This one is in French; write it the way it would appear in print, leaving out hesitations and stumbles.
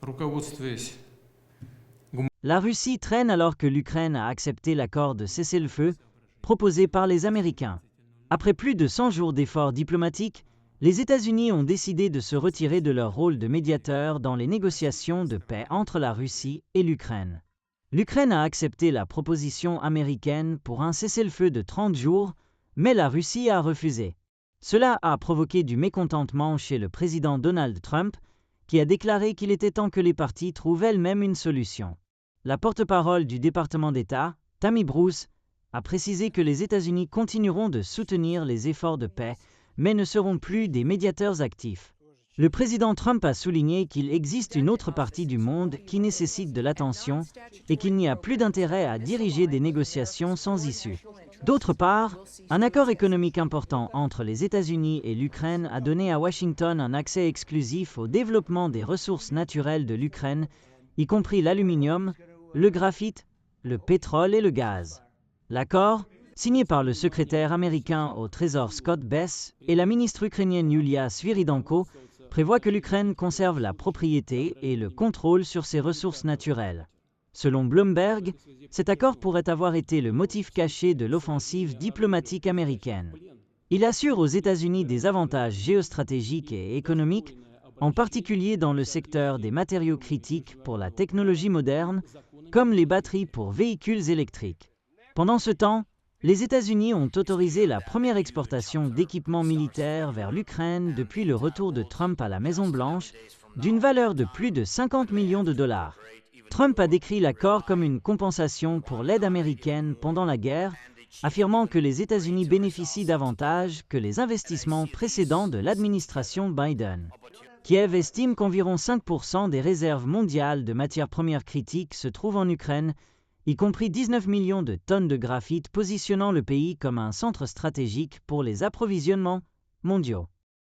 Руководствуясь La Russie traîne alors que l'Ukraine a accepté l'accord de cessez-le-feu proposé par les Américains. Après plus de 100 jours d'efforts diplomatiques, les États-Unis ont décidé de se retirer de leur rôle de médiateur dans les négociations de paix entre la Russie et l'Ukraine. L'Ukraine a accepté la proposition américaine pour un cessez-le-feu de 30 jours, mais la Russie a refusé. Cela a provoqué du mécontentement chez le président Donald Trump, qui a déclaré qu'il était temps que les parties trouvent elles-mêmes une solution. La porte-parole du département d'État, Tammy Bruce, a précisé que les États-Unis continueront de soutenir les efforts de paix, mais ne seront plus des médiateurs actifs. Le président Trump a souligné qu'il existe une autre partie du monde qui nécessite de l'attention et qu'il n'y a plus d'intérêt à diriger des négociations sans issue. D'autre part, un accord économique important entre les États-Unis et l'Ukraine a donné à Washington un accès exclusif au développement des ressources naturelles de l'Ukraine, y compris l'aluminium, le graphite, le pétrole et le gaz. L'accord, signé par le secrétaire américain au Trésor Scott Bess et la ministre ukrainienne Yulia Sviridenko, prévoit que l'Ukraine conserve la propriété et le contrôle sur ses ressources naturelles. Selon Bloomberg, cet accord pourrait avoir été le motif caché de l'offensive diplomatique américaine. Il assure aux États-Unis des avantages géostratégiques et économiques, en particulier dans le secteur des matériaux critiques pour la technologie moderne, comme les batteries pour véhicules électriques. Pendant ce temps, les États-Unis ont autorisé la première exportation d'équipements militaires vers l'Ukraine depuis le retour de Trump à la Maison-Blanche, d'une valeur de plus de 50 millions de dollars. Trump a décrit l'accord comme une compensation pour l'aide américaine pendant la guerre, affirmant que les États-Unis bénéficient davantage que les investissements précédents de l'administration Biden. Kiev estime qu'environ 5% des réserves mondiales de matières premières critiques se trouvent en Ukraine, y compris 19 millions de tonnes de graphite, positionnant le pays comme un centre stratégique pour les approvisionnements mondiaux.